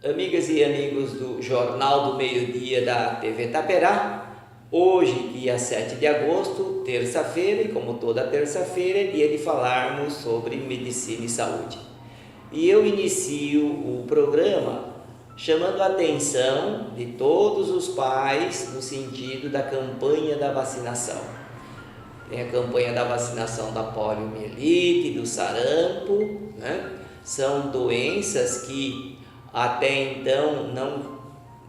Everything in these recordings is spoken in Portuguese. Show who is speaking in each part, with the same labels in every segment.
Speaker 1: Amigas e amigos do Jornal do Meio-Dia da TV Taperá, hoje, dia 7 de agosto, terça-feira, e como toda terça-feira, é dia de falarmos sobre medicina e saúde. E eu inicio o programa chamando a atenção de todos os pais no sentido da campanha da vacinação. Tem a campanha da vacinação da poliomielite, do sarampo, né? São doenças que até então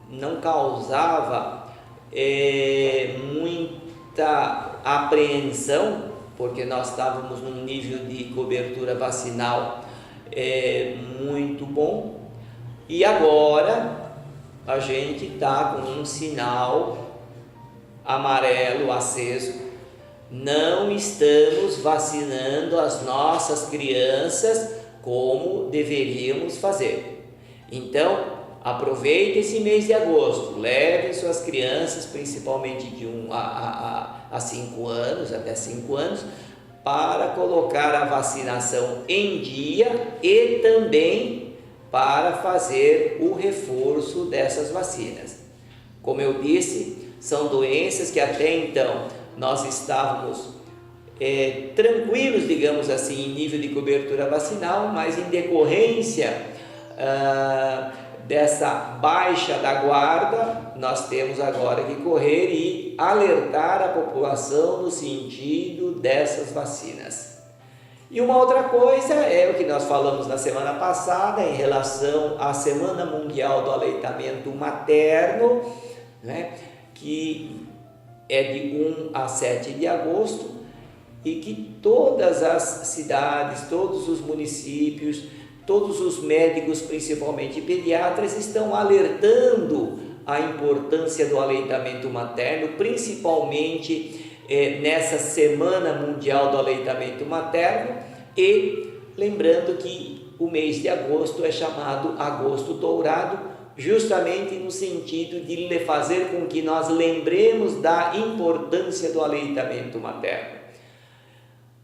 Speaker 1: não causava muita apreensão, porque nós estávamos num nível de cobertura vacinal muito bom, e agora a gente está com um sinal amarelo aceso. Não estamos vacinando as nossas crianças como deveríamos fazer. Então, aproveite esse mês de agosto, leve suas crianças, principalmente de 1 a 5 anos, até 5 anos, para colocar a vacinação em dia e também para fazer o reforço dessas vacinas. Como eu disse, são doenças que até então nós estávamos tranquilos, digamos assim, em nível de cobertura vacinal, mas em decorrência dessa baixa da guarda, nós temos agora que correr e alertar a população no sentido dessas vacinas. E uma outra coisa é o que nós falamos na semana passada em relação à Semana Mundial do Aleitamento Materno, né, que é de 1 a 7 de agosto, e que todas as cidades, todos os municípios, todos os médicos, principalmente pediatras, estão alertando a importância do aleitamento materno, principalmente nessa Semana Mundial do Aleitamento Materno, e lembrando que o mês de agosto é chamado Agosto Dourado, justamente no sentido de fazer com que nós lembremos da importância do aleitamento materno.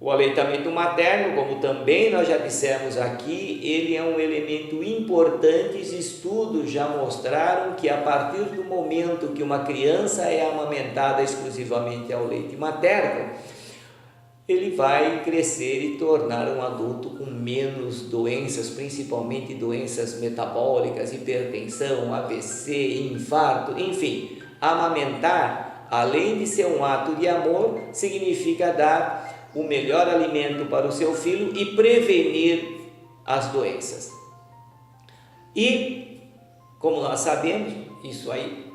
Speaker 1: O aleitamento materno, como também nós já dissemos aqui, ele é um elemento importante. Os estudos já mostraram que a partir do momento que uma criança é amamentada exclusivamente ao leite materno, ele vai crescer e tornar um adulto com menos doenças, principalmente doenças metabólicas, hipertensão, AVC, infarto, enfim. Amamentar, além de ser um ato de amor, significa dar o melhor alimento para o seu filho e prevenir as doenças. E, como nós sabemos, isso aí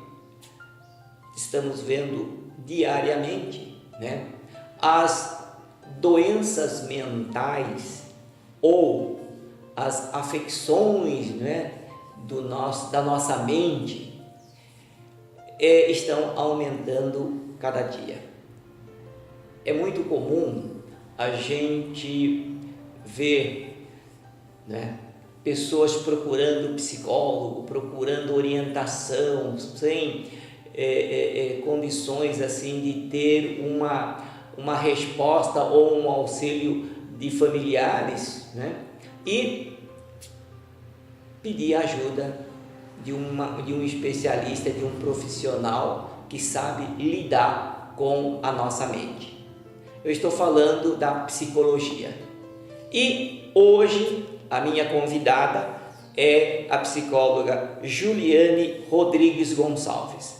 Speaker 1: estamos vendo diariamente, né? As doenças mentais ou as afecções, né, da nossa mente estão aumentando cada dia. É muito comum a gente ver, né, pessoas procurando psicólogo, procurando orientação, sem condições assim de ter uma resposta ou um auxílio de familiares, né, e pedir ajuda de um especialista, de um profissional que sabe lidar com a nossa mente. Eu estou falando da psicologia. E hoje a minha convidada é a psicóloga Juliane Rodrigues Gonçalves.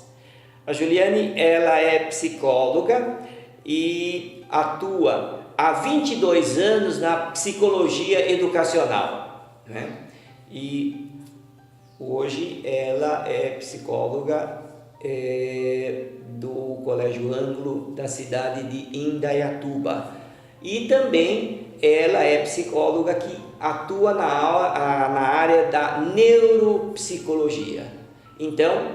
Speaker 1: A Juliane, ela é psicóloga e atua há 22 anos na psicologia educacional, né? E hoje ela é psicóloga do Colégio Ângulo da cidade de Indaiatuba, e também ela é psicóloga que atua na área da neuropsicologia. Então,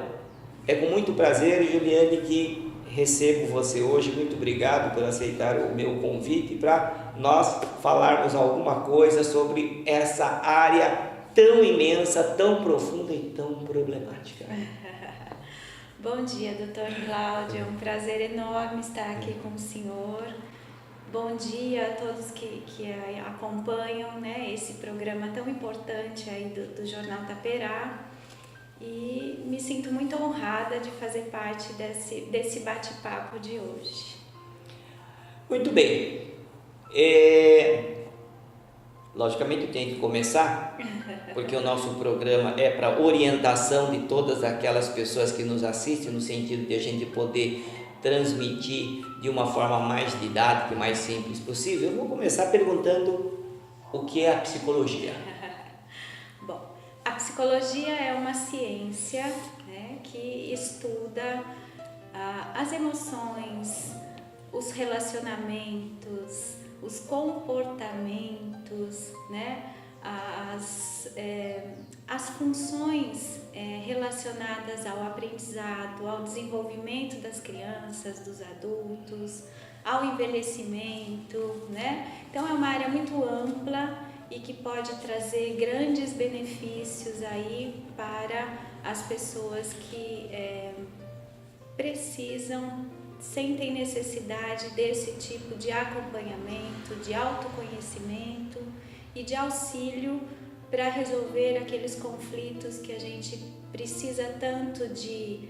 Speaker 1: é com muito prazer, Juliane, que recebo você hoje. Muito obrigado por aceitar o meu convite para nós falarmos alguma coisa sobre essa área tão imensa, tão profunda e tão problemática.
Speaker 2: Bom dia, Dr. Cláudio, é um prazer enorme estar aqui com o senhor. Bom dia a todos que acompanham, né, esse programa tão importante aí do Jornal Taperá. e me sinto muito honrada de fazer parte desse bate-papo de hoje.
Speaker 1: Muito bem. Logicamente eu tenho que começar, porque o nosso programa é para orientação de todas aquelas pessoas que nos assistem, no sentido de a gente poder transmitir de uma forma mais didática e mais simples possível. Eu vou começar perguntando o que é a psicologia.
Speaker 2: Bom, a psicologia é uma ciência, né, que estuda as emoções, os relacionamentos, os comportamentos, né, as funções relacionadas ao aprendizado, ao desenvolvimento das crianças, dos adultos, ao envelhecimento, né? Então é uma área muito ampla e que pode trazer grandes benefícios aí para as pessoas que precisam, sentem necessidade desse tipo de acompanhamento, de autoconhecimento e de auxílio para resolver aqueles conflitos que a gente precisa tanto de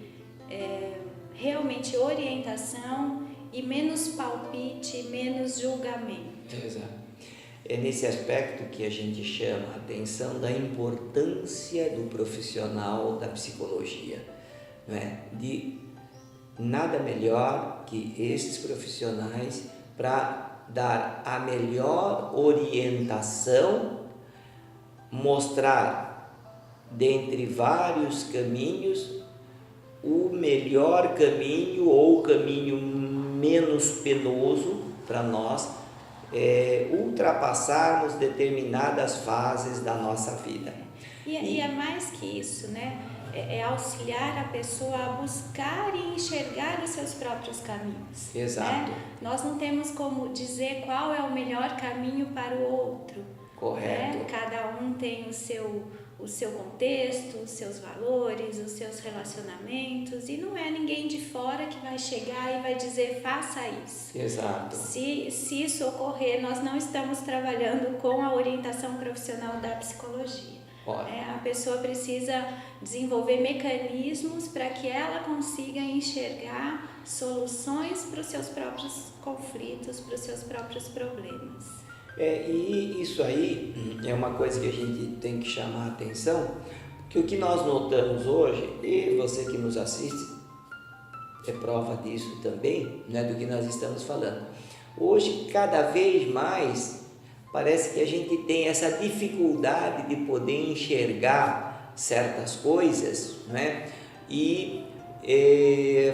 Speaker 2: realmente orientação e menos palpite, menos julgamento.
Speaker 1: Exato. É nesse aspecto que a gente chama a atenção da importância do profissional da psicologia, não é? De nada melhor que esses profissionais para dar a melhor orientação, mostrar dentre vários caminhos o melhor caminho ou o caminho menos penoso para nós ultrapassarmos determinadas fases da nossa vida.
Speaker 2: E é mais que isso, né? É auxiliar a pessoa a buscar e enxergar os seus próprios caminhos.
Speaker 1: Exato.
Speaker 2: Né? Nós não temos como dizer qual é o melhor caminho para o outro.
Speaker 1: Correto.
Speaker 2: Né? Cada um tem o seu contexto, os seus valores, os seus relacionamentos, e não é ninguém de fora que vai chegar e vai dizer faça isso.
Speaker 1: Exato.
Speaker 2: Se isso ocorrer, nós não estamos trabalhando com a orientação profissional da psicologia. A pessoa precisa desenvolver mecanismos para que ela consiga enxergar soluções para os seus próprios conflitos, para os seus próprios problemas.
Speaker 1: E isso aí é uma coisa que a gente tem que chamar a atenção, que o que nós notamos hoje, e você que nos assiste é prova disso também, né, do que nós estamos falando. Hoje, cada vez mais, parece que a gente tem essa dificuldade de poder enxergar certas coisas, né? E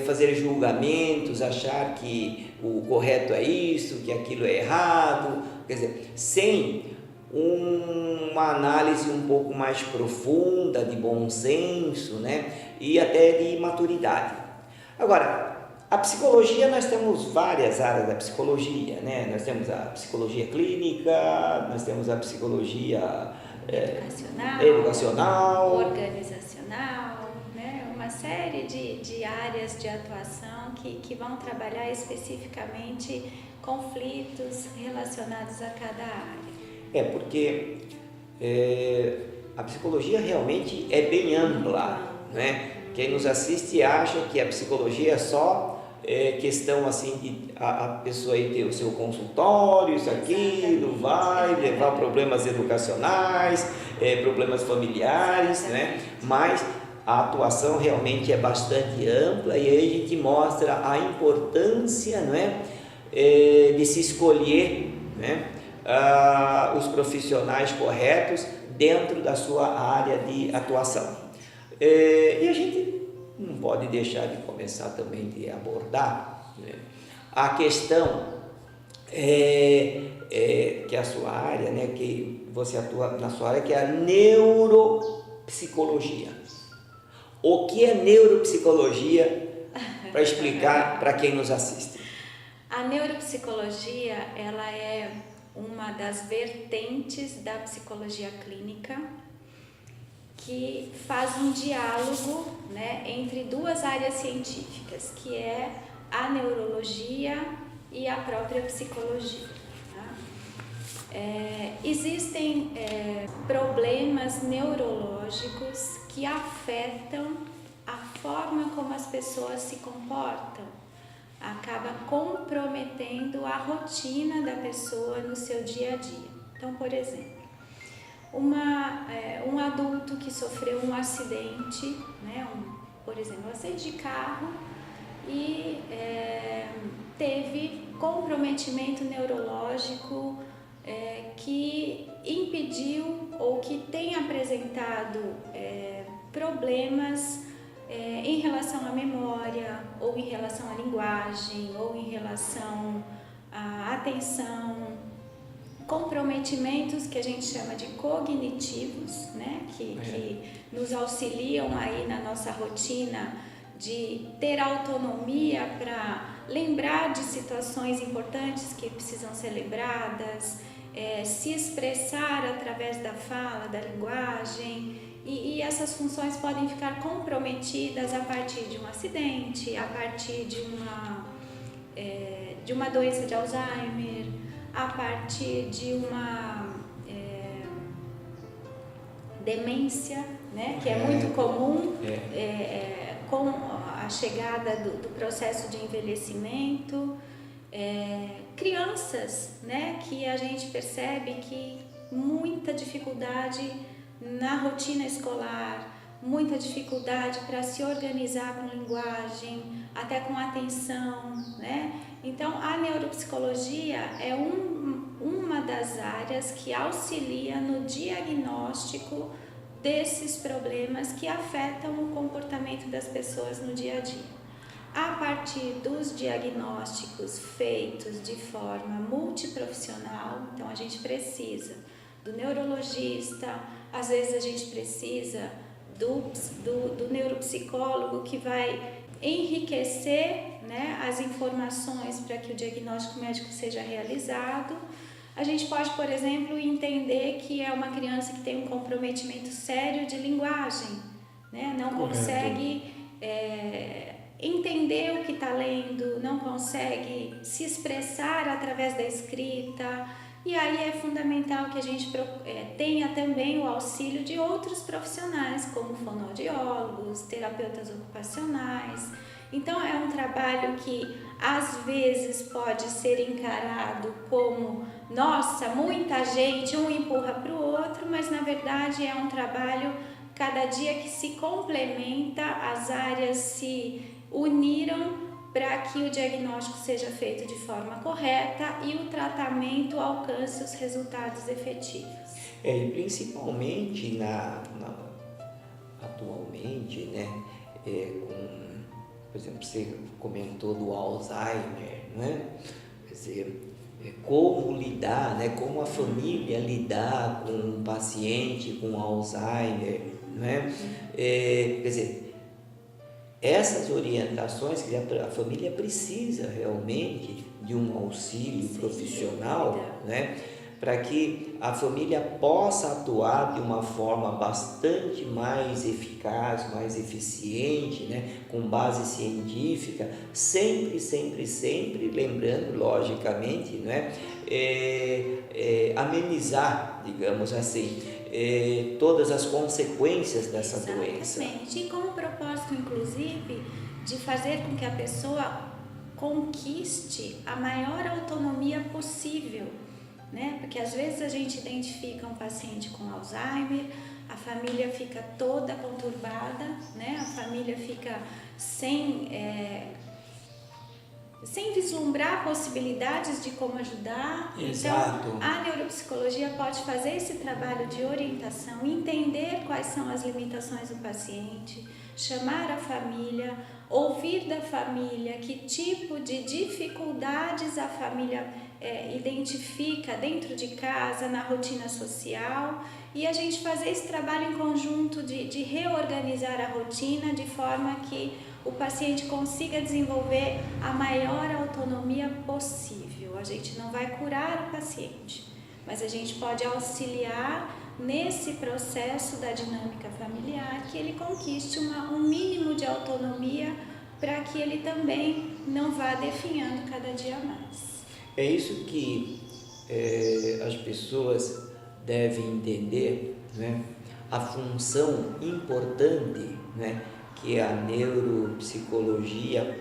Speaker 1: fazer julgamentos, achar que o correto é isso, que aquilo é errado, quer dizer, sem uma análise um pouco mais profunda, de bom senso, né? E até de maturidade. Agora, a psicologia, nós temos várias áreas da psicologia, né? Nós temos a psicologia clínica, nós temos a psicologia educacional,
Speaker 2: organizacional, né? Uma série de áreas de atuação que vão trabalhar especificamente conflitos relacionados a cada área.
Speaker 1: Porque a psicologia realmente é bem ampla, né? Quem nos assiste acha que a psicologia é só questão assim de a pessoa aí ter o seu consultório, isso, aquilo, vai levar problemas educacionais, problemas familiares, né? Mas a atuação realmente é bastante ampla e aí a gente mostra a importância, não é? De se escolher, né? Os profissionais corretos dentro da sua área de atuação. E a gente não pode deixar de começar também de abordar, né, a questão que é a sua área, né, que você atua na sua área, que é a neuropsicologia. O que é neuropsicologia, para explicar para quem nos assiste?
Speaker 2: A neuropsicologia, ela é uma das vertentes da psicologia clínica, que faz um diálogo, né, entre duas áreas científicas, que é a neurologia e a própria psicologia. Tá? Existem problemas neurológicos que afetam a forma como as pessoas se comportam, acaba comprometendo a rotina da pessoa no seu dia a dia. Então, por exemplo, um adulto que sofreu um acidente, né, por exemplo, um acidente de carro e teve comprometimento neurológico que impediu ou que tem apresentado problemas em relação à memória, ou em relação à linguagem, ou em relação à atenção, comprometimentos que a gente chama de cognitivos, né? Que nos auxiliam aí na nossa rotina de ter autonomia para lembrar de situações importantes que precisam ser lembradas, se expressar através da fala, da linguagem, e essas funções podem ficar comprometidas a partir de um acidente, a partir de uma doença de Alzheimer, a partir de uma demência, né, que é muito comum com a chegada do processo de envelhecimento. Crianças, né, que a gente percebe que muita dificuldade na rotina escolar, muita dificuldade para se organizar com linguagem, até com atenção, né? Então, a neuropsicologia é uma das áreas que auxilia no diagnóstico desses problemas que afetam o comportamento das pessoas no dia a dia. A partir dos diagnósticos feitos de forma multiprofissional, então a gente precisa do neurologista, às vezes a gente precisa do neuropsicólogo que vai enriquecer, né, as informações para que o diagnóstico médico seja realizado. A gente pode, por exemplo, entender que é uma criança que tem um comprometimento sério de linguagem, né, não consegue entender o que está lendo, não consegue se expressar através da escrita. E aí é fundamental que a gente tenha também o auxílio de outros profissionais, como fonoaudiólogos, terapeutas ocupacionais. Então é um trabalho que às vezes pode ser encarado como, nossa, muita gente, um empurra para o outro, mas na verdade é um trabalho, cada dia que se complementa, as áreas se uniram para que o diagnóstico seja feito de forma correta e o tratamento alcance os resultados efetivos.
Speaker 1: E principalmente atualmente, né, por exemplo, você comentou do Alzheimer, né? Quer dizer, como lidar, né, como a família lidar com um paciente com Alzheimer, né? Quer dizer, essas orientações que a família precisa realmente de um auxílio profissional, né, para que a família possa atuar de uma forma bastante mais eficaz, mais eficiente, né, com base científica, sempre lembrando, logicamente, né, amenizar, digamos assim, todas as consequências dessa doença.
Speaker 2: E com o propósito, inclusive, de fazer com que a pessoa conquiste a maior autonomia possível, né? Porque às vezes a gente identifica um paciente com Alzheimer, a família fica toda conturbada, né? A família fica sem vislumbrar possibilidades de como ajudar.
Speaker 1: Exato.
Speaker 2: Então, a neuropsicologia pode fazer esse trabalho de orientação, entender quais são as limitações do paciente, chamar a família, ouvir da família que tipo de dificuldades a família identifica dentro de casa, na rotina social, e a gente fazer esse trabalho em conjunto de reorganizar a rotina de forma que o paciente consiga desenvolver a maior autonomia possível. A gente não vai curar o paciente, mas a gente pode auxiliar nesse processo da dinâmica familiar, que ele conquiste um mínimo de autonomia para que ele também não vá definhando cada dia mais.
Speaker 1: É isso que as pessoas devem entender, né, a função importante, né, que a neuropsicologia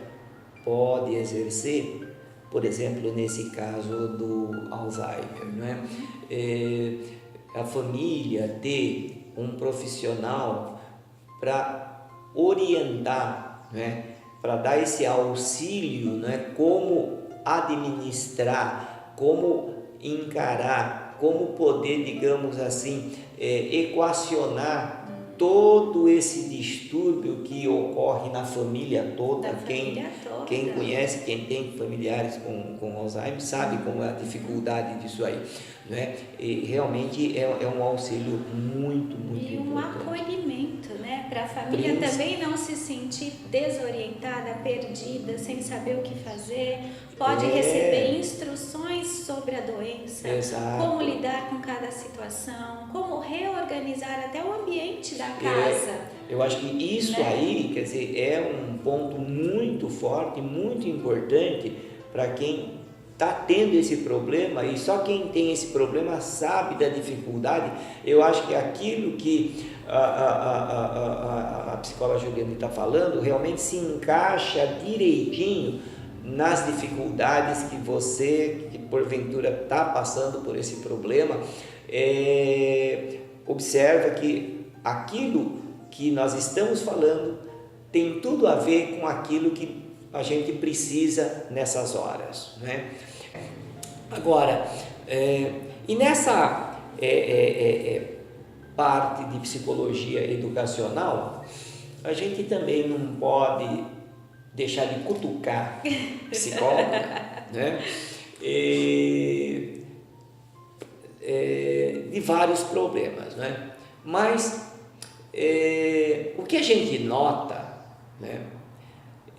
Speaker 1: pode exercer, por exemplo, nesse caso do Alzheimer, né? A família ter um profissional para orientar, né, para dar esse auxílio, né, como administrar, como encarar, como poder, digamos assim, equacionar todo esse distúrbio que ocorre na família toda. Quem conhece, quem tem familiares com Alzheimer, sabe como é a dificuldade disso aí, né? E realmente é um auxílio muito importante.
Speaker 2: E um acolhimento, né? Para a família também não se sentir desorientada, perdida, sem saber o que fazer. Pode receber instruções sobre a doença, como lidar com cada situação, como reorganizar até o ambiente da casa.
Speaker 1: Eu acho que isso, né, aí, quer dizer, é um ponto muito forte, muito importante para quem está tendo esse problema, e só quem tem esse problema sabe da dificuldade. Eu acho que aquilo que a psicóloga Juliana está falando realmente se encaixa direitinho nas dificuldades que você, que porventura está passando por esse problema. Observa que aquilo que nós estamos falando tem tudo a ver com aquilo que a gente precisa nessas horas, né? Agora, e nessa parte de psicologia educacional, a gente também não pode deixar de cutucar psicólogo, né? De vários problemas, né? Mas o que a gente nota, né,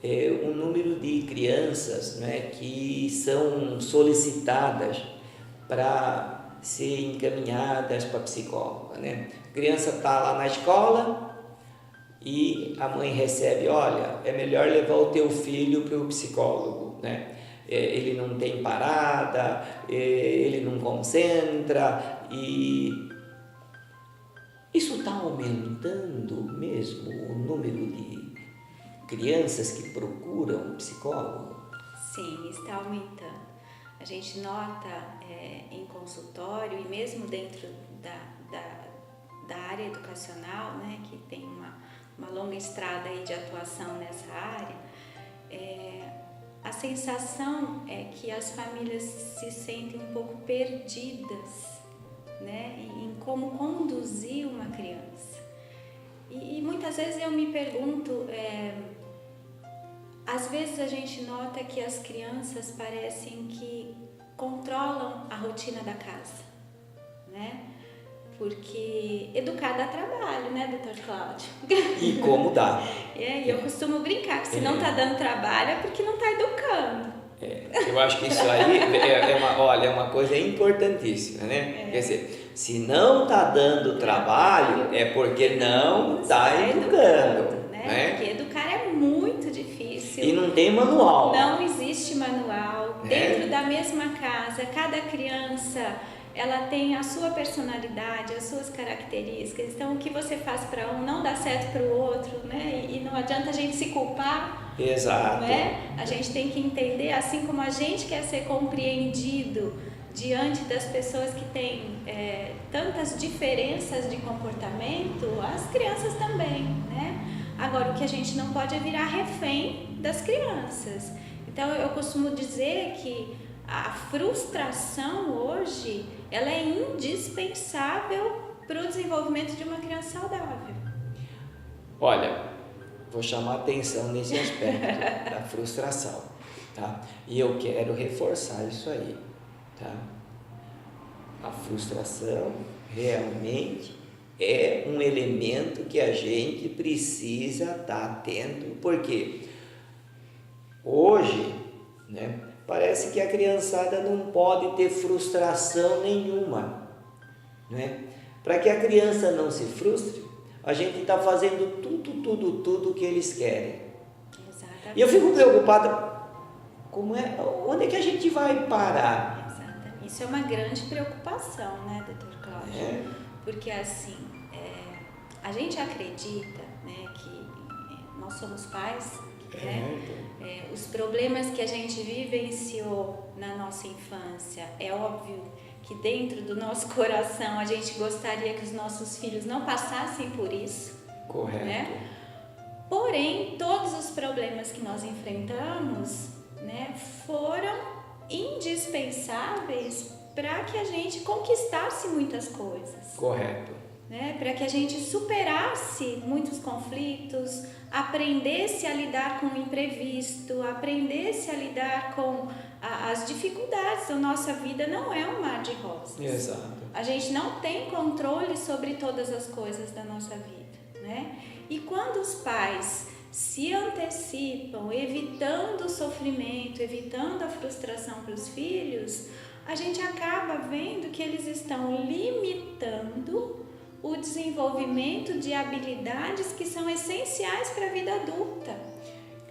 Speaker 1: é o número de crianças, né, que são solicitadas para ser encaminhadas para psicóloga, né? A criança está lá na escola e a mãe recebe: olha, é melhor levar o teu filho para o psicólogo, né? Ele não tem parada, ele não concentra. E isso está aumentando mesmo o número de crianças que procuram psicólogo?
Speaker 2: Sim, está aumentando. A gente nota em consultório e mesmo dentro da área educacional, né, que tem uma longa estrada aí de atuação nessa área, a sensação é que as famílias se sentem um pouco perdidas, né, em como conduzir uma criança. E muitas vezes eu me pergunto, às vezes a gente nota que as crianças parecem que controlam a rotina da casa, né? Porque educar dá trabalho, né, doutor Cláudio?
Speaker 1: E como dá?
Speaker 2: E eu costumo brincar que se não está dando trabalho é porque não está educando.
Speaker 1: Eu acho que isso aí é uma coisa importantíssima, né? Quer dizer, se não está dando trabalho é porque não está educando, né?
Speaker 2: Porque educar é muito difícil.
Speaker 1: E não tem manual.
Speaker 2: Não existe manual. Dentro da mesma casa, cada criança, ela tem a sua personalidade, as suas características. Então, o que você faz para um não dá certo para o outro, né? E não adianta a gente se culpar.
Speaker 1: Exato.
Speaker 2: Né? A gente tem que entender, assim como a gente quer ser compreendido diante das pessoas que têm tantas diferenças de comportamento, as crianças também, né? Agora, o que a gente não pode é virar refém das crianças. Então, eu costumo dizer que a frustração hoje, ela é indispensável para o desenvolvimento de uma criança saudável.
Speaker 1: Olha, vou chamar atenção nesse aspecto da frustração, tá? E eu quero reforçar isso aí, tá? A frustração realmente é um elemento que a gente precisa estar atento, porque hoje, né, parece que a criançada não pode ter frustração nenhuma, né? Para que a criança não se frustre, a gente está fazendo tudo que eles querem.
Speaker 2: Exatamente.
Speaker 1: E eu fico preocupada, onde é que a gente vai parar?
Speaker 2: Exatamente. isso é uma grande preocupação, né, doutor Cláudio? Porque assim, a gente acredita, né, que nós somos pais, né? Os problemas que a gente vivenciou na nossa infância, é óbvio que dentro do nosso coração a gente gostaria que os nossos filhos não passassem por isso.
Speaker 1: Correto.
Speaker 2: Né? Porém, todos os problemas que nós enfrentamos, né, foram indispensáveis para que a gente conquistasse muitas coisas.
Speaker 1: Correto.
Speaker 2: Né? Para que a gente superasse muitos conflitos, aprendesse a lidar com o imprevisto, aprendesse a lidar com as dificuldades. A nossa vida não é um mar de rosas.
Speaker 1: Exato.
Speaker 2: A gente não tem controle sobre todas as coisas da nossa vida, né? E quando os pais se antecipam, evitando o sofrimento, evitando a frustração para os filhos, a gente acaba vendo que eles estão limitando o desenvolvimento de habilidades que são essenciais para a vida adulta.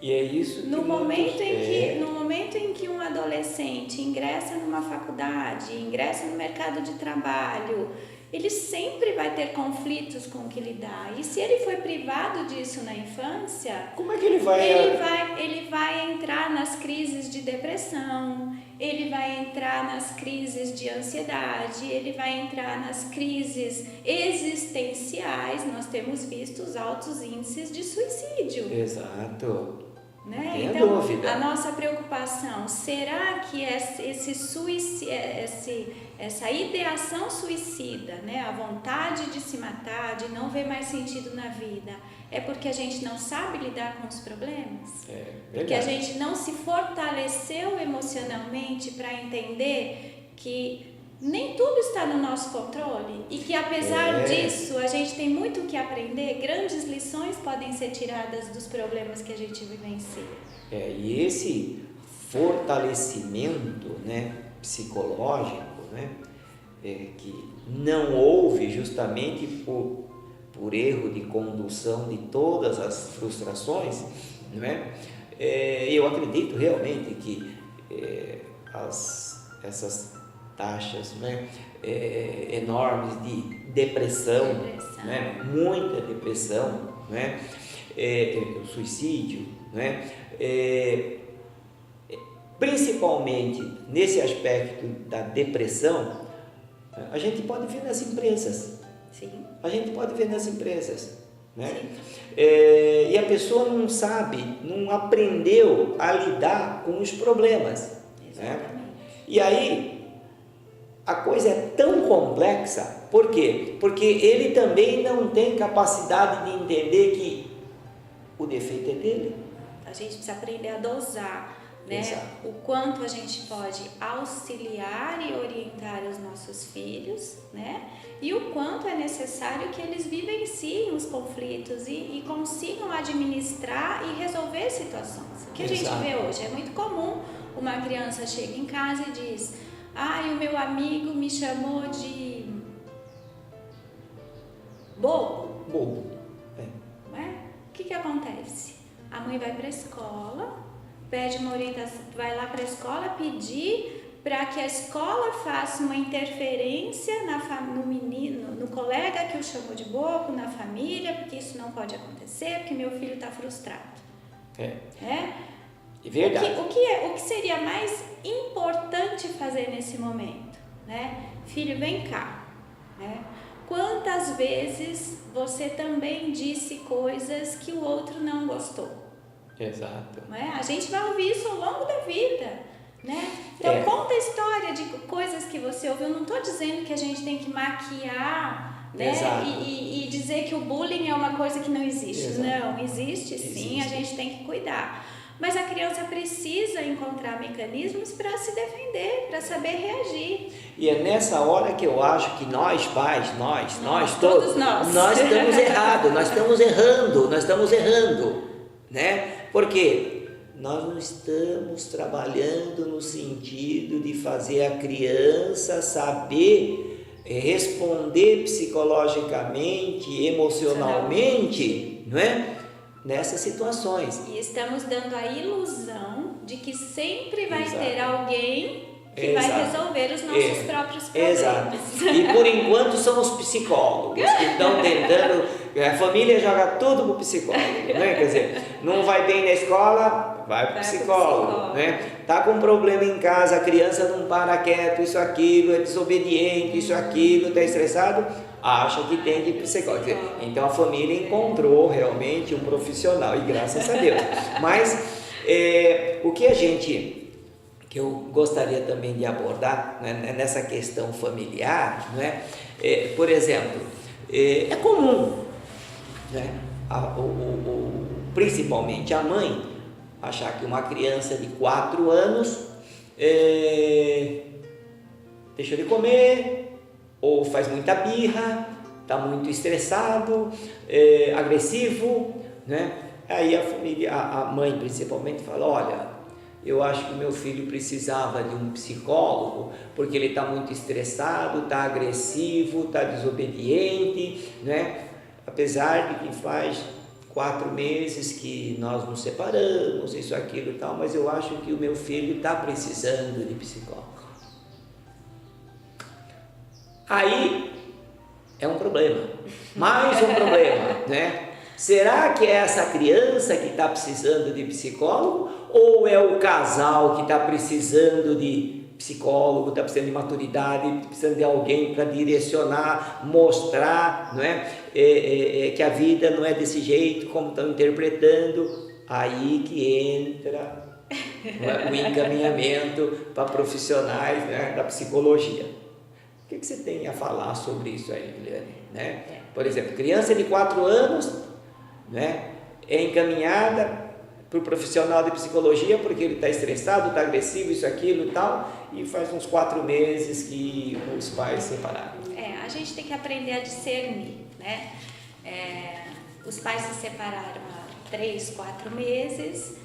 Speaker 1: E é isso que
Speaker 2: no momento em que um adolescente ingressa numa faculdade, ingressa no mercado de trabalho, ele sempre vai ter conflitos com o que lidar. E se ele foi privado disso na infância,
Speaker 1: como é que ele vai?
Speaker 2: Ele vai entrar nas crises de depressão, ele vai entrar nas crises de ansiedade, ele vai entrar nas crises existenciais. Nós temos visto os altos índices de suicídio.
Speaker 1: Exato.
Speaker 2: Né?
Speaker 1: Não
Speaker 2: então,
Speaker 1: dúvida.
Speaker 2: A nossa preocupação, será que essa ideação suicida, né, a vontade de se matar, de não ver mais sentido na vida, é porque a gente não sabe lidar com os problemas? Porque a gente não se fortaleceu emocionalmente para entender que nem tudo está no nosso controle e que apesar disso a gente tem muito o que aprender, grandes lições podem ser tiradas dos problemas que a gente vivencia.
Speaker 1: E esse fortalecimento, né, psicológico, né, que não houve justamente por erro de condução de todas as frustrações, não é? Eu acredito realmente que essas taxas, né, enormes de depressão, né, muita depressão, né, o suicídio, né, principalmente nesse aspecto da depressão, a gente pode ver nas empresas.
Speaker 2: Sim.
Speaker 1: A gente pode ver nas empresas, né? E a pessoa não sabe, não aprendeu a lidar com os problemas. Exatamente. Né? E aí a coisa é tão complexa, por quê? Porque ele também não tem capacidade de entender que o defeito é dele.
Speaker 2: A gente precisa aprender a dosar, né?
Speaker 1: Exato.
Speaker 2: O quanto a gente pode auxiliar e orientar os nossos filhos, né? E o quanto é necessário que eles vivenciem os conflitos e consigam administrar e resolver situações. O que a gente vê hoje é muito comum, uma criança chega em casa e diz: o meu amigo me chamou de bobo.
Speaker 1: Bobo.
Speaker 2: O que acontece? A mãe vai para a escola, pede uma orientação, vai lá para a escola pedir para que a escola faça uma interferência no menino, no colega que o chamou de bobo, na família, porque isso não pode acontecer, porque meu filho está frustrado.
Speaker 1: Verdade.
Speaker 2: O que seria mais importante fazer nesse momento? Né? Filho, vem cá. Né? Quantas vezes você também disse coisas que o outro não gostou?
Speaker 1: Exato.
Speaker 2: Né? A gente vai ouvir isso ao longo da vida. Né? Então, conta a história de coisas que você ouviu. Eu não estou dizendo que a gente tem que maquiar, né? E dizer que o bullying é uma coisa que não existe. Exato. Não, existe sim, a gente tem que cuidar. Mas a criança precisa encontrar mecanismos para se defender, para saber reagir.
Speaker 1: E é nessa hora que eu acho que nós pais, nós
Speaker 2: todos nós
Speaker 1: estamos errados, nós estamos errando, né? Porque nós não estamos trabalhando no sentido de fazer a criança saber responder psicologicamente, emocionalmente, não é? Nessas situações.
Speaker 2: E estamos dando a ilusão de que sempre vai ter alguém que vai resolver os nossos próprios problemas.
Speaker 1: Exato. E por enquanto são os psicólogos que estão tentando, a família joga tudo pro psicólogo, né? Quer dizer, não vai bem na escola, vai pro psicólogo, né? Tá com um problema em casa, a criança não para quieto, isso, aquilo, é desobediente, isso, aquilo, tá estressado, acha que tem que ir pro psicólogo. Quer dizer, então a família encontrou realmente um profissional, e graças a Deus. Mas o que eu gostaria também de abordar, né, nessa questão familiar, né, por exemplo, é comum, né, principalmente a mãe achar que uma criança de 4 anos deixa de comer, ou faz muita birra, está muito estressado, agressivo, né? Aí a família, a mãe principalmente fala, olha, eu acho que o meu filho precisava de um psicólogo, porque ele está muito estressado, está agressivo, está desobediente, né? Apesar de que faz 4 meses que nós nos separamos, isso, aquilo e tal, mas eu acho que o meu filho está precisando de psicólogo. Aí é um problema, mais um problema, né? Será que é essa criança que está precisando de psicólogo ou é o casal que está precisando de psicólogo, está precisando de maturidade, precisando de alguém para direcionar, mostrar, não é? Que a vida não é desse jeito como estão interpretando? Aí que entra o encaminhamento para profissionais, né, da psicologia. O que você tem a falar sobre isso aí, Juliane? Né? Por exemplo, criança de 4 anos, né, é encaminhada para o profissional de psicologia porque ele está estressado, está agressivo, isso, aquilo e tal, e faz uns 4 meses que os pais se separaram.
Speaker 2: A gente tem que aprender a discernir, né? Os pais se separaram há 3, 4 meses,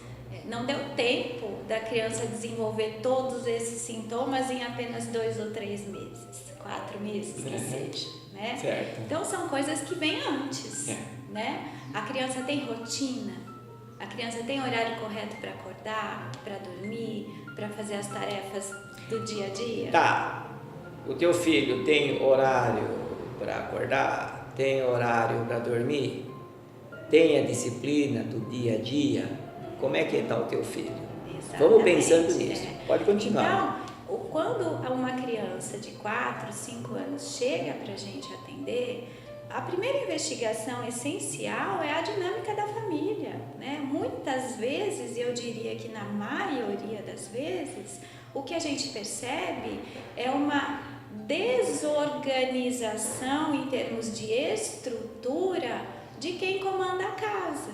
Speaker 2: não deu tempo da criança desenvolver todos esses sintomas em apenas 2 ou 3 meses, 4 meses que seja, né?
Speaker 1: Certo.
Speaker 2: Então são coisas que vêm antes, né? A criança tem rotina, a criança tem horário correto para acordar, para dormir, para fazer as tarefas do dia a dia.
Speaker 1: Tá, o teu filho tem horário para acordar, tem horário para dormir, tem a disciplina do dia a dia? Como é que está o teu filho?
Speaker 2: Exatamente.
Speaker 1: Vamos pensando nisso. Pode continuar.
Speaker 2: Então, quando uma criança de 4, 5 anos chega para a gente atender, a primeira investigação essencial é a dinâmica da família, né? Muitas vezes, eu diria que na maioria das vezes, o que a gente percebe é uma desorganização em termos de estrutura de quem comanda a casa,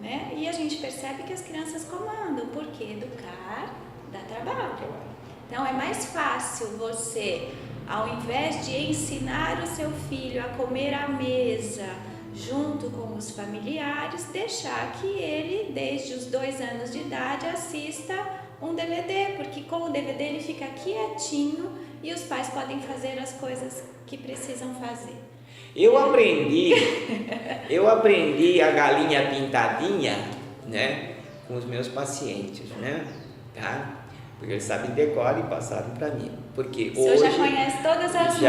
Speaker 2: né? E a gente percebe que as crianças comandam, porque educar dá trabalho. Então é mais fácil você, ao invés de ensinar o seu filho a comer à mesa junto com os familiares, deixar que ele, desde os 2 anos de idade, assista um DVD, porque com o DVD ele fica quietinho e os pais podem fazer as coisas que precisam fazer.
Speaker 1: Eu aprendi a galinha pintadinha, né, com os meus pacientes, né, tá? Porque eles sabem decorar e passaram para mim. Porque
Speaker 2: o senhor já conhece todas as músicas.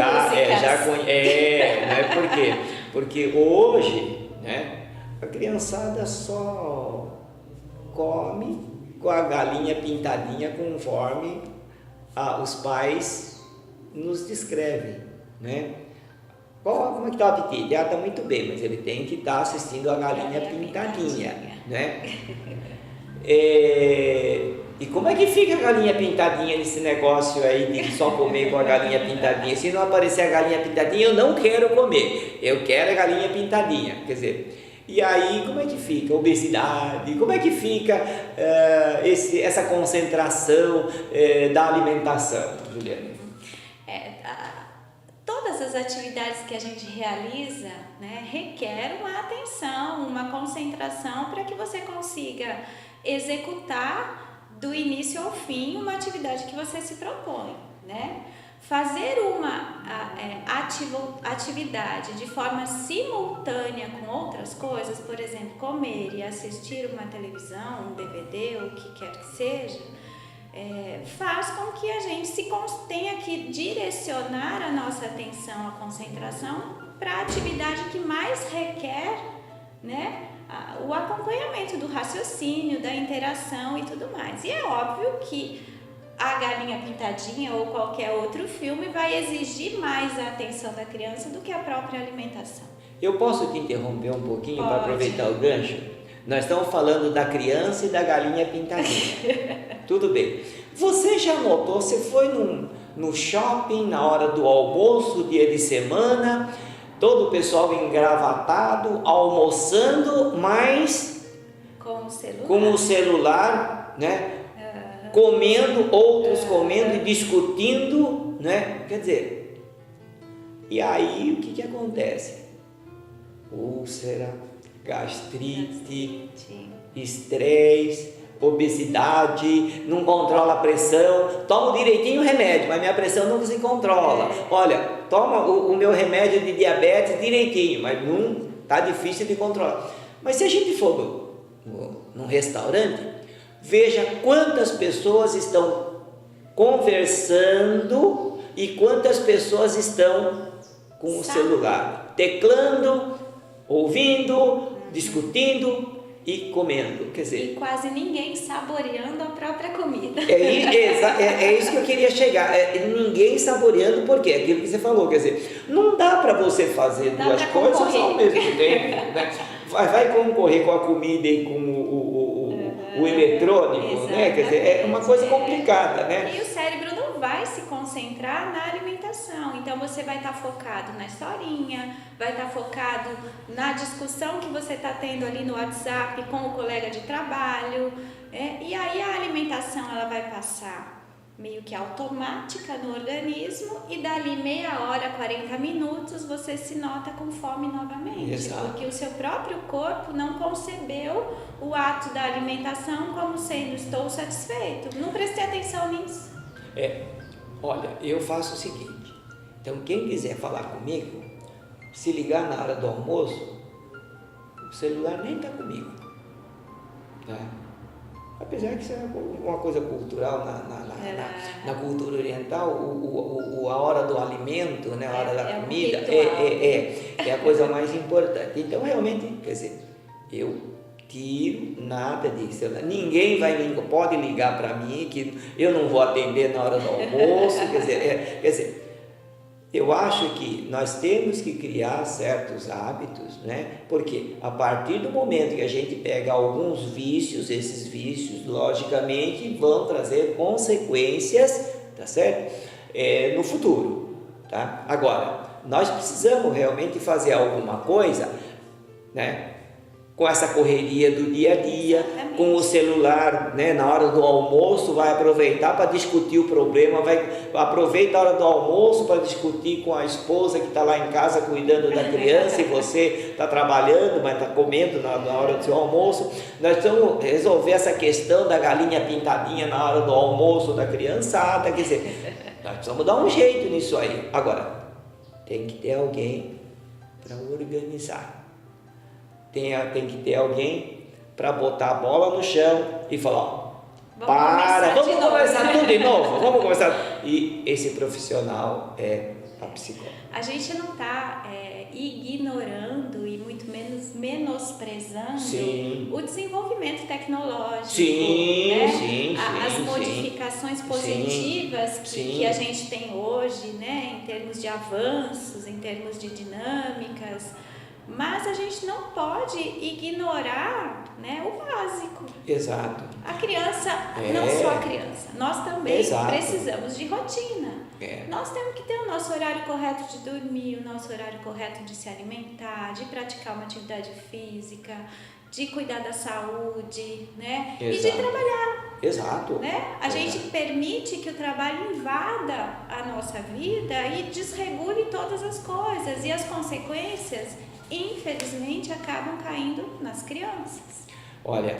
Speaker 1: Né? Por quê? Porque hoje, né, a criançada só come com a galinha pintadinha conforme os pais nos descrevem, né? Como é que está o apetite? Está muito bem, mas ele tem que estar assistindo a galinha pintadinha, né? E como é que fica a galinha pintadinha nesse negócio aí de só comer com a galinha pintadinha? Se não aparecer a galinha pintadinha, eu não quero comer, eu quero a galinha pintadinha. Quer dizer, e aí como é que fica? Obesidade, como é que fica essa concentração da alimentação, Juliane?
Speaker 2: Todas as atividades que a gente realiza, né, requer uma atenção, uma concentração para que você consiga executar do início ao fim uma atividade que você se propõe, né? Fazer uma atividade de forma simultânea com outras coisas, por exemplo, comer e assistir uma televisão, um DVD ou o que quer que seja, faz com que a gente tenha que direcionar a nossa atenção, a concentração para a atividade que mais requer, né, o acompanhamento do raciocínio, da interação e tudo mais. E é óbvio que a Galinha Pintadinha ou qualquer outro filme vai exigir mais a atenção da criança do que a própria alimentação.
Speaker 1: Eu posso te interromper um pouquinho para
Speaker 2: Pode.
Speaker 1: aproveitar o gancho? Nós estamos falando da criança e da galinha pintadinha. Tudo bem. Você já notou, você foi no shopping na hora do almoço, dia de semana, todo o pessoal engravatado, almoçando, mas com o celular, né? Comendo, outros comendo e discutindo, né? Quer dizer, e aí o que acontece? Úlcera, gastrite, estresse, obesidade, não controla a pressão, tomo direitinho o remédio, mas minha pressão não se controla. Olha, toma o meu remédio de diabetes direitinho, mas não tá difícil de controlar. Mas se a gente for num restaurante, veja quantas pessoas estão conversando e quantas pessoas estão com o celular, teclando, ouvindo, discutindo e comendo, quer dizer...
Speaker 2: E quase ninguém saboreando a própria comida.
Speaker 1: É isso que eu queria chegar, ninguém saboreando, porque aquilo que você falou, quer dizer, não dá para você fazer duas coisas ao mesmo tempo, né? Vai concorrer com a comida e com o eletrônico, né? Quer dizer, é uma coisa complicada, né?
Speaker 2: E o cérebro não vai se concentrar na alimentação, então você vai estar focado na historinha, vai estar focado na discussão que você está tendo ali no WhatsApp com o colega de trabalho, e aí a alimentação ela vai passar meio que automática no organismo e dali meia hora, 40 minutos, você se nota com fome novamente.
Speaker 1: Exato.
Speaker 2: Porque o seu próprio corpo não concebeu o ato da alimentação como sendo estou satisfeito. Não prestei atenção nisso.
Speaker 1: Olha, eu faço o seguinte, então quem quiser falar comigo, se ligar na hora do almoço, o celular nem está comigo, tá? Apesar que isso é uma coisa cultural, na cultura oriental, a hora do alimento, né, a hora da comida, é a coisa mais importante. Então, realmente, quer dizer, eu tiro nada disso. Ninguém pode ligar para mim que eu não vou atender na hora do almoço. Quer dizer, eu acho que nós temos que criar certos hábitos, né? Porque a partir do momento que a gente pega alguns vícios, esses vícios, logicamente, vão trazer consequências, tá certo? No futuro, tá? Agora, nós precisamos realmente fazer alguma coisa, né? Com essa correria do dia a dia, com o celular, né, na hora do almoço, vai aproveitar para discutir o problema, aproveita a hora do almoço para discutir com a esposa que está lá em casa cuidando da criança e você está trabalhando, mas está comendo na hora do seu almoço. Nós precisamos resolver essa questão da galinha pintadinha na hora do almoço da criançada, quer dizer, nós precisamos dar um jeito nisso aí. Agora, tem que ter alguém para organizar. Tem que ter alguém para botar a bola no chão e falar, vamos começar tudo de novo, vamos começar. E esse profissional é a psicóloga.
Speaker 2: A gente não está ignorando e muito menos menosprezando o desenvolvimento tecnológico, as modificações positivas que a gente tem hoje, né, em termos de avanços, em termos de dinâmicas. Mas a gente não pode ignorar, né, o básico.
Speaker 1: Exato.
Speaker 2: A criança, não só a criança, nós também precisamos de rotina. Nós temos que ter o nosso horário correto de dormir, o nosso horário correto de se alimentar, de praticar uma atividade física, de cuidar da saúde, né? E de trabalhar.
Speaker 1: Exato.
Speaker 2: Né? A gente permite que o trabalho invada a nossa vida e desregule todas as coisas. E as consequências, infelizmente, acabam caindo nas crianças.
Speaker 1: Olha,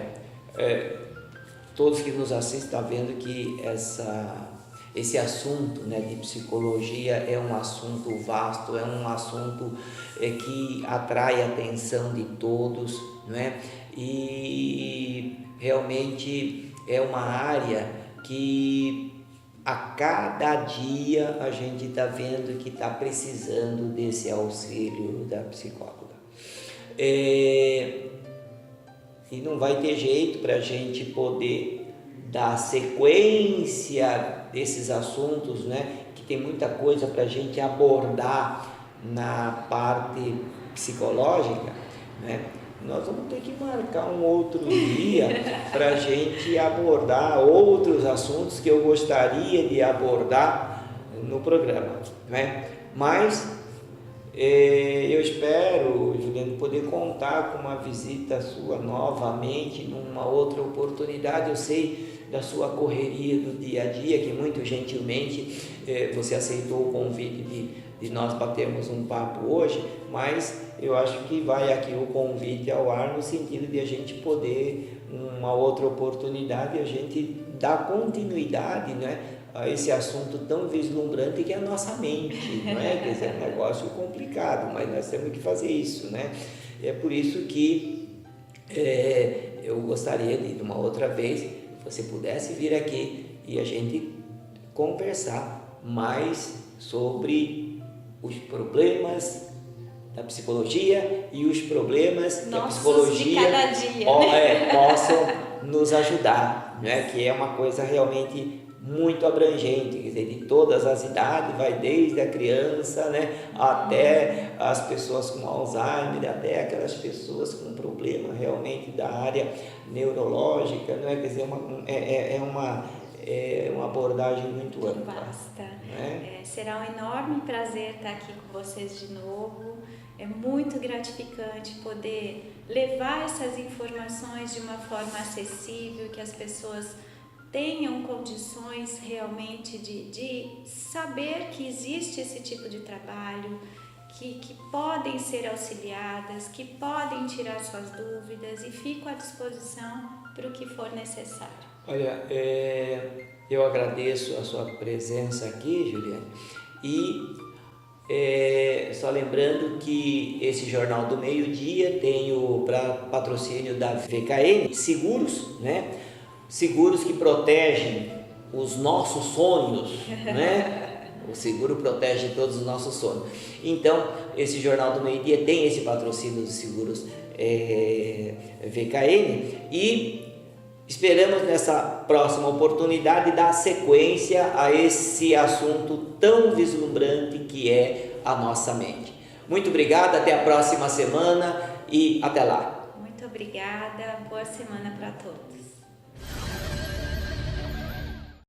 Speaker 1: todos que nos assistem estão vendo que esse assunto, né, de psicologia é um assunto vasto, é um assunto que atrai a atenção de todos, não é? E realmente é uma área que a cada dia a gente está vendo que está precisando desse auxílio da psicóloga. E não vai ter jeito para a gente poder dar sequência desses assuntos, né? Que tem muita coisa para a gente abordar na parte psicológica, né? Nós vamos ter que marcar um outro dia para a gente abordar outros assuntos que eu gostaria de abordar no programa, né? Mas eu espero, Juliano, poder contar com uma visita sua novamente numa outra oportunidade. Eu sei da sua correria do dia a dia, que muito gentilmente você aceitou o convite de nós batermos um papo hoje, mas eu acho que vai aqui o convite ao ar no sentido de a gente poder, uma outra oportunidade, a gente dar continuidade, né, a esse assunto tão vislumbrante que é a nossa mente, não é? Quer dizer, é um negócio complicado, mas nós temos que fazer isso, né? É por isso que eu gostaria de uma outra vez, você pudesse vir aqui e a gente conversar mais sobre os problemas da psicologia e os problemas que a psicologia
Speaker 2: de cada dia, né?
Speaker 1: Possam nos ajudar, né? Que é uma coisa realmente muito abrangente, quer dizer, de todas as idades, vai desde a criança, né, até as pessoas com Alzheimer, até aquelas pessoas com problema realmente da área neurológica, não é? Quer dizer, uma abordagem muito ampla.
Speaker 2: Basta.
Speaker 1: Né?
Speaker 2: Será um enorme prazer estar aqui com vocês de novo. É muito gratificante poder levar essas informações de uma forma acessível, que as pessoas tenham condições realmente de saber que existe esse tipo de trabalho, que podem ser auxiliadas, que podem tirar suas dúvidas, e fico à disposição para o que for necessário.
Speaker 1: Olha, eu agradeço a sua presença aqui, Juliane, e só lembrando que esse Jornal do Meio-Dia tem o patrocínio da VKN Seguros, né? Seguros que protegem os nossos sonhos, né? O seguro protege todos os nossos sonhos. Então, esse Jornal do Meio-Dia tem esse patrocínio dos seguros VKN, e esperamos nessa próxima oportunidade dar sequência a esse assunto tão vislumbrante que é a nossa mente. Muito obrigado, até a próxima semana e até lá.
Speaker 2: Muito obrigada, boa semana para todos.